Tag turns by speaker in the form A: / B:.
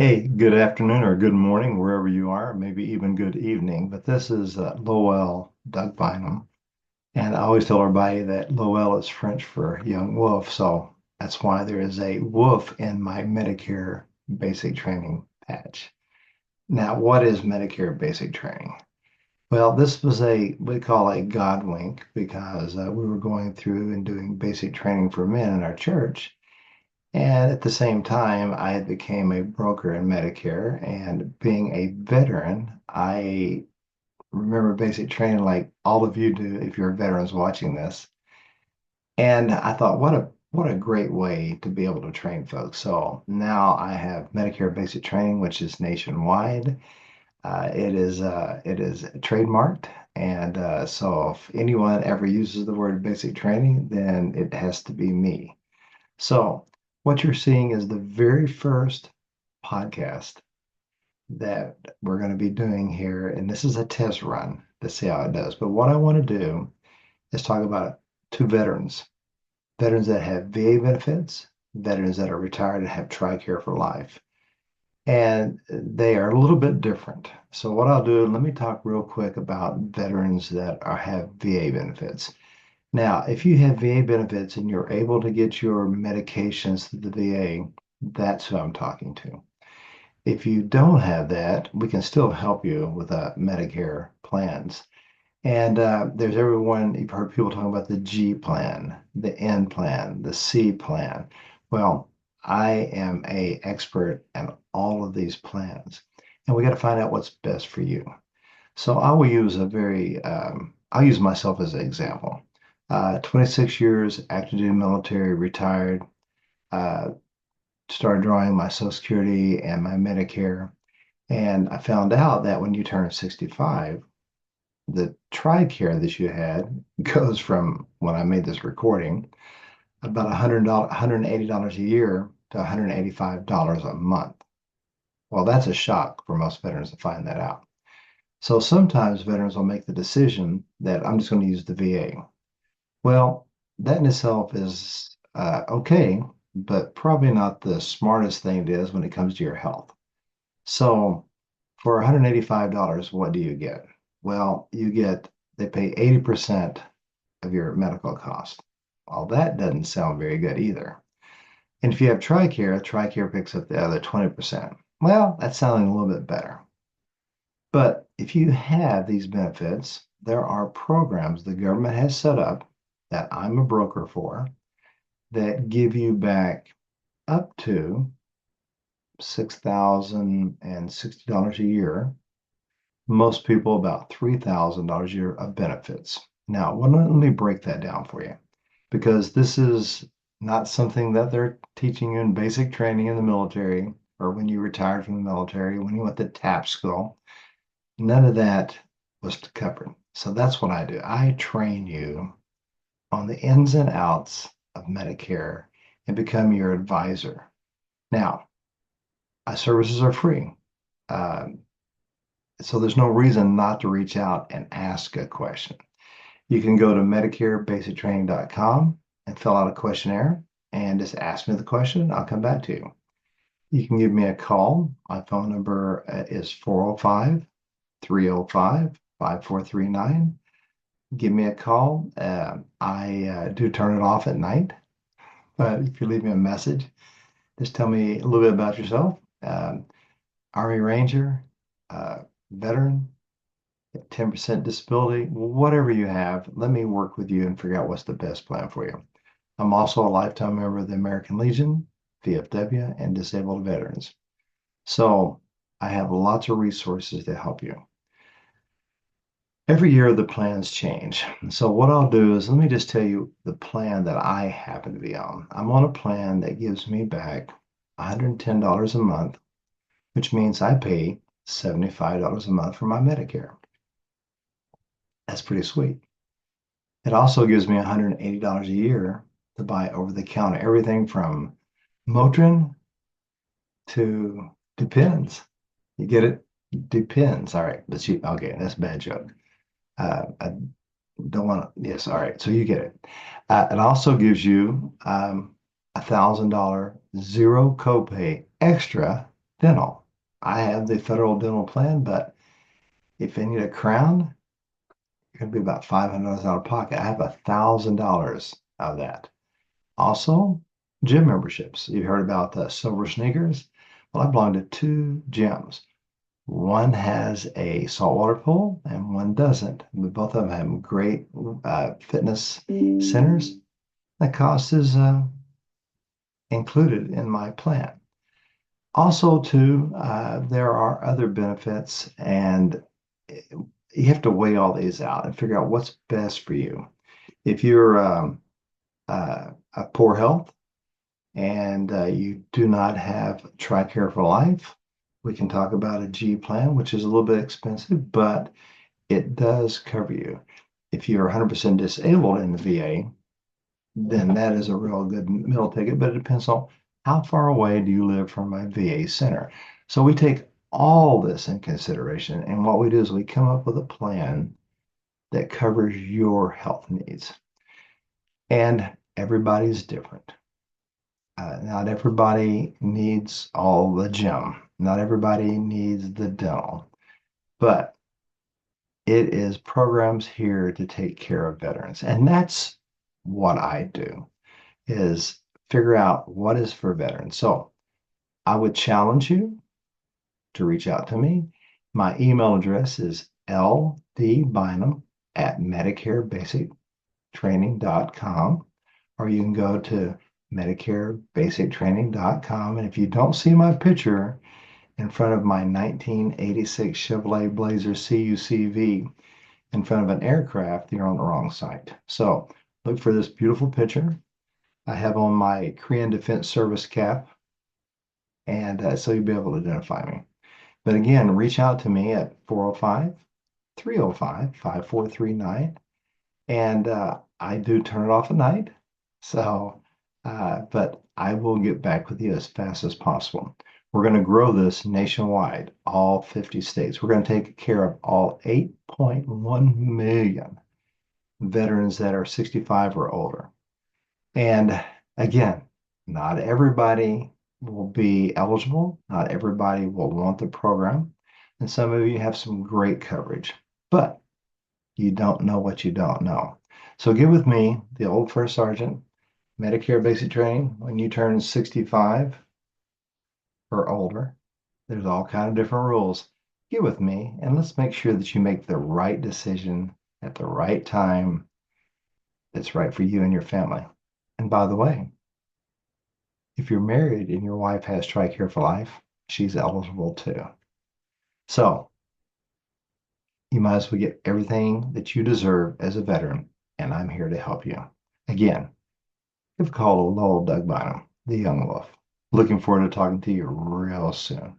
A: Hey, good afternoon or good morning, wherever you are, maybe even good evening. But this is Lowell Doug Bynum. And I always tell everybody that Lowell is French for young wolf. So that's why there is a wolf in my Medicare basic training patch. Now, what is Medicare basic training? Well, this was we call a God wink because we were going through and doing basic training for men in our church. And at the same time, I became a broker in Medicare. And being a veteran, I remember basic training like all of you do if you're veterans watching this. And I thought, what a great way to be able to train folks. So now I have Medicare basic training, which is nationwide. It is trademarked. And so if anyone ever uses the word basic training, then it has to be me. So, what you're seeing is the very first podcast that we're going to be doing here. And this is a test run to see how it does. But what I want to do is talk about two veterans that have VA benefits, veterans that are retired and have TRICARE for life. And they are a little bit different. So, what I'll do, let me talk real quick about veterans that have VA benefits. Now, if you have VA benefits and you're able to get your medications through the VA, that's who I'm talking to. If you don't have that, we can still help you with Medicare plans. And there's everyone, you've heard people talking about the G plan, the N plan, the C plan. Well, I am a expert in all of these plans, and we got to find out what's best for you. So I will use I'll use myself as an example. 26 years, active duty military, retired, uh, started drawing my Social Security and my Medicare. And I found out that when you turn 65, the TRICARE that you had goes from when I made this recording, about $100, $180 a year to $185 a month. Well, that's a shock for most veterans to find that out. So sometimes veterans will make the decision that I'm just going to use the VA. Well, that in itself is okay, but probably not the smartest thing it is when it comes to your health. So for $185, what do you get? Well, they pay 80% of your medical cost. Well, that doesn't sound very good either. And if you have TRICARE, TRICARE picks up the other 20%. Well, that's sounding a little bit better. But if you have these benefits, there are programs the government has set up that I'm a broker for that give you back up to $6,060 a year. Most people about $3,000 a year of benefits. Now, let me break that down for you because this is not something that they're teaching you in basic training in the military or when you retired from the military, when you went to TAP school. None of that was covered. So that's what I do. I train you on the ins and outs of Medicare and become your advisor. Now, our services are free. Um, so there's no reason not to reach out and ask a question. You can go to MedicareBasicTraining.com and fill out a questionnaire and just ask me the question. I'll come back to you. You can give me a call. My phone number is 405 305 5439. Give me a call. I do turn it off at night, but if you leave me a message, just tell me a little bit about yourself. Army Ranger, uh, veteran, 10% disability, whatever you have, let me work with you and figure out what's the best plan for you. I'm also a lifetime member of the American Legion, VFW, and disabled veterans. So I have lots of resources to help you. Every year the plans change. So what I'll do is let me just tell you the plan that I happen to be on. I'm on a plan that gives me back $110 a month, which means I pay $75 a month for my Medicare. That's pretty sweet. It also gives me $180 a year to buy over the counter everything from Motrin to Depends. You get it? Depends. All right, let's see. Okay, that's a bad joke. I don't want to. Yes, all right. So you get it. It also gives you $1,000 zero copay extra Dental. I have the federal dental plan, but if they need a crown, it's going to be about $500 out of pocket. I have $1,000 of that. Also, gym memberships. You've heard about the silver sneakers. Well, I belong to two gyms. One has a saltwater pool and one doesn't. But both of them have great fitness centers. The cost is included in my plan. Also, too, there are other benefits, and you have to weigh all these out and figure out what's best for you. If you're a poor health and you do not have TRICARE for life, we can talk about a G plan, which is a little bit expensive, but it does cover you. If you're 100% disabled in the VA, then that is a real good meal ticket, but it depends on how far away do you live from a VA center. So we take all this in consideration, and what we do is we come up with a plan that covers your health needs. And everybody's different. Not everybody needs all the gym. Not everybody needs the dental, but it is programs here to take care of veterans. And that's what I do is figure out what is for veterans. So I would challenge you to reach out to me. My email address is ldbynum@medicarebasictraining.com, or you can go to medicarebasictraining.com. And if you don't see my picture in front of my 1986 Chevrolet Blazer CUCV in front of an aircraft, you're on the wrong site. So look for this beautiful picture. I have on my Korean Defense Service cap, and so you'll be able to identify me. But again, reach out to me at 405-305-5439. And I do turn it off at night. So, but I will get back with you as fast as possible. We're going to grow this nationwide, all 50 states. We're going to take care of all 8.1 million veterans that are 65 or older. And again, not everybody will be eligible. Not everybody will want the program. And some of you have some great coverage, but you don't know what you don't know. So get with me, the old first sergeant, Medicare basic training. When you turn 65 or older, there's all kind of different rules. Get with me and let's make sure that you make the right decision at the right time that's right for you and your family. And by the way, if you're married and your wife has TRICARE for life, she's eligible too. So you might as well get everything that you deserve as a veteran, and I'm here to help you. Again, give a call to Lowell Doug Bynum, the Young Wolf. Looking forward to talking to you real soon.